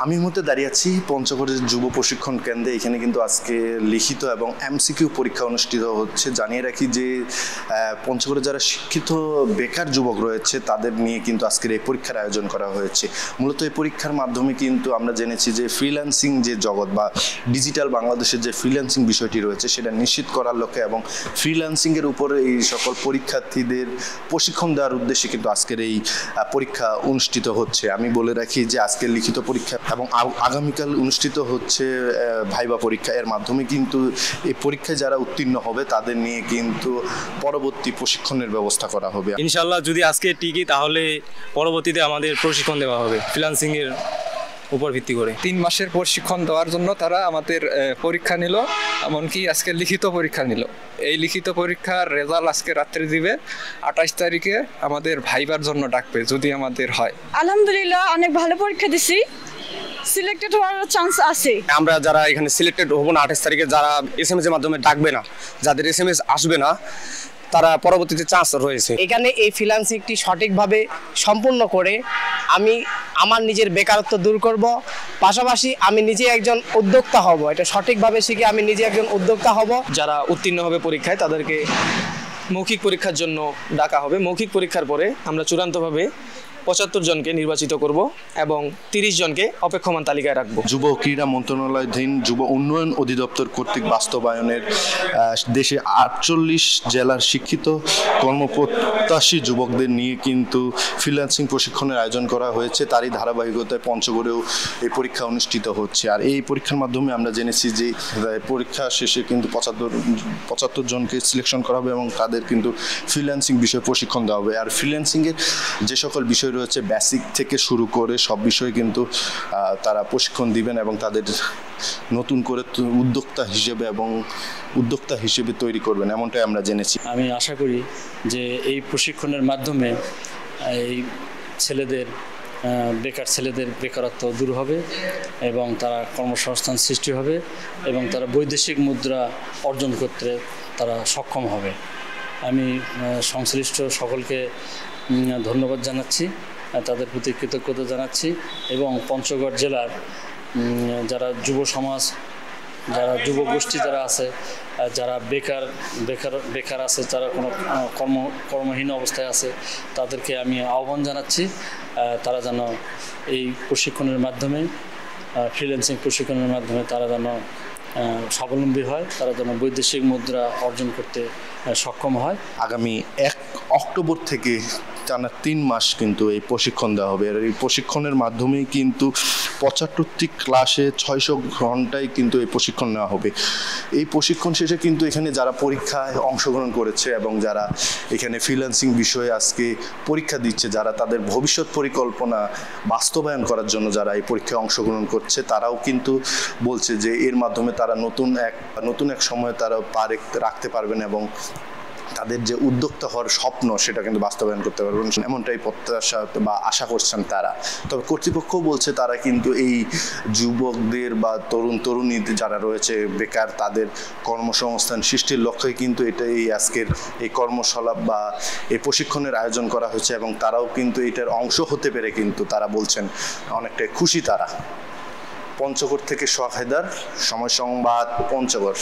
আমি এই মুহূর্তে দাঁড়িয়ে আছি পঞ্চগড়ের যুব প্রশিক্ষণ কেন্দ্রে। এখানে কিন্তু আজকে লিখিত এবং এমসিকিউ পরীক্ষা অনুষ্ঠিত হচ্ছে। জানিয়ে রাখি যে পঞ্চগড়ে যারা শিক্ষিত বেকার যুবক রয়েছে তাদের নিয়ে কিন্তু আজকের এই পরীক্ষার আয়োজন করা হয়েছে। মূলত এই পরীক্ষার মাধ্যমে কিন্তু আমরা জেনেছি যে ফ্রিল্যান্সিং যে জগৎ বা ডিজিটাল বাংলাদেশের যে ফ্রিল্যান্সিং বিষয়টি রয়েছে সেটা নিশ্চিত করার লক্ষ্যে এবং ফ্রিল্যান্সিংয়ের উপরে এই সকল পরীক্ষার্থীদের প্রশিক্ষণ দেওয়ার উদ্দেশ্যে কিন্তু আজকের এই পরীক্ষা অনুষ্ঠিত হচ্ছে। আমি বলে রাখি যে আজকের লিখিত পরীক্ষা এবং আগামীকাল অনুষ্ঠিত হচ্ছে ভাইবা পরীক্ষা। এর মাধ্যমে কিন্তু এই পরীক্ষায় যারা উত্তীর্ণ হবে তাদের নিয়ে কিন্তু পরবর্তী প্রশিক্ষণের ব্যবস্থা করা হবে ইনশাল্লাহ। যদি আজকে টিকি তাহলে পরবর্তীতে আমাদের প্রশিক্ষণ দেওয়া হবে ফ্রিল্যান্সিংয়ের উপর ভিত্তি করে। 3 মাসের প্রশিক্ষণ দেওয়ার জন্য তারা আমাদের পরীক্ষা নিল, এমনকি আজকে লিখিত পরীক্ষা নিল। এই লিখিত পরীক্ষার রেজাল্ট আজকে রাত্রে দিবে। 28 তারিখে আমাদের ভাইবার জন্য ডাকবে যদি আমাদের হয়। আলহামদুলিল্লাহ অনেক ভালো পরীক্ষা দিছি, সিলেক্টেড হওয়ার চান্স আছে। আমরা যারা এখানে সিলেক্টেড হব না 28 তারিখে, যারা এসএমএস এর মাধ্যমে ডাকবে না, যাদের এসএমএস আসবে না তারা পরবর্তীতে চান্স রয়েছে। এখানে এই ফ্রিল্যান্সিংটি সঠিকভাবে সম্পূর্ণ করে আমি আমার নিজের বেকারত্ব দূর করব, পাশাপাশি আমি নিজে একজন উদ্যোক্তা হব। এটা সঠিকভাবে শিখে আমি নিজে একজন উদ্যোক্তা হব। যারা উত্তীর্ণ হবে পরীক্ষায় তাদেরকে মৌখিক পরীক্ষার জন্য ডাকা হবে। মৌখিক পরীক্ষার পরে আমরা চূড়ান্তভাবে 75 জনকে নির্বাচিত করব এবং 30 জনকে অপেক্ষমান তালিকায় রাখব। যুব ক্রীড়া মন্ত্রণালয়াধীন যুব উন্নয়ন অধিদপ্তর কর্তৃক বাস্তবায়নের দেশে 48 জেলার শিক্ষিত কর্মপ্রত্যাশী যুবকদের নিয়ে কিন্তু ফ্রিল্যান্সিং প্রশিক্ষণের আয়োজন করা হয়েছে। তারই ধারাবাহিকতায় পঞ্চগড়েও এই পরীক্ষা অনুষ্ঠিত হচ্ছে। আর এই পরীক্ষার মাধ্যমে আমরা জেনেছি যে পরীক্ষা শেষে কিন্তু 75 জনকে সিলেকশন করা হবে এবং তাদের কিন্তু ফ্রিল্যান্সিং বিষয়ে প্রশিক্ষণ দেওয়া হবে। আর ফ্রিল্যান্সিংয়ের যে সকল বিষয় রয়েছে বেসিক থেকে শুরু করে সব বিষয়ে কিন্তু তারা প্রশিক্ষণ দিবেন এবং তাদের নতুন করে উদ্যোক্তা হিসেবে তৈরি করবেন, এমনটাই আমরা জেনেছি। আমি আশা করি যে এই প্রশিক্ষণের মাধ্যমে এই বেকার ছেলেদের বেকারত্ব দূর হবে এবং তারা কর্মসংস্থান সৃষ্টি হবে এবং তারা বৈদেশিক মুদ্রা অর্জন করতে তারা সক্ষম হবে। আমি সংশ্লিষ্ট সকলকে ধন্যবাদ জানাচ্ছি, তাদের প্রতি কৃতজ্ঞতা জানাচ্ছি এবং পঞ্চগড় জেলার যারা যুব সমাজ, যারা যুব গোষ্ঠী যারা আছে, যারা বেকার আছে, যারা কোনো কর্মহীন অবস্থায় আছে, তাদেরকে আমি আহ্বান জানাচ্ছি তারা যেন এই প্রশিক্ষণের মাধ্যমে, ফ্রিল্যান্সিং প্রশিক্ষণের মাধ্যমে তারা যেন স্বাবলম্বী হয়, তারা যেন বৈদেশিক মুদ্রা অর্জন করতে সক্ষম হয়। আগামী 1 অক্টোবর থেকে টানা 3 মাস কিন্তু এই প্রশিক্ষণ দেওয়া হবে। আর এই প্রশিক্ষণের মাধ্যমেই কিন্তু 75টি ক্লাসে 600 ঘন্টায় কিন্তু এই প্রশিক্ষণ নেওয়া হবে। এই প্রশিক্ষণ শেষে কিন্তু এখানে যারা পরীক্ষায় অংশগ্রহণ করেছে এবং যারা এখানে ফ্রিল্যান্সিং বিষয়ে আজকে পরীক্ষা দিচ্ছে, যারা তাদের ভবিষ্যৎ পরিকল্পনা বাস্তবায়ন করার জন্য যারা এই পরীক্ষায় অংশগ্রহণ করছে, তারাও কিন্তু বলছে যে এর মাধ্যমে তারা নতুন এক সময় তারা রাখতে পারবেন এবং তাদের যে উদ্যোক্তা হওয়ার স্বপ্ন সেটা কিন্তু বাস্তবায়ন করতে পারবেন, এমনটাই প্রত্যাশা বা আশা করছেন তারা। তবে কর্তৃপক্ষ বলছে তারা কিন্তু এই যুবকদের বা তরুণীদের যারা রয়েছে বেকার, তাদের কর্মসংস্থান সৃষ্টির লক্ষ্যে কিন্তু এই আজকের এই কর্মশালা বা এই প্রশিক্ষণের আয়োজন করা হয়েছে এবং তারাও কিন্তু এটার অংশ হতে পেরে কিন্তু তারা বলছেন অনেকটাই খুশি তারা। পঞ্চগড় থেকে সোহাগ হায়দার, সময় সংবাদ, পঞ্চগড়।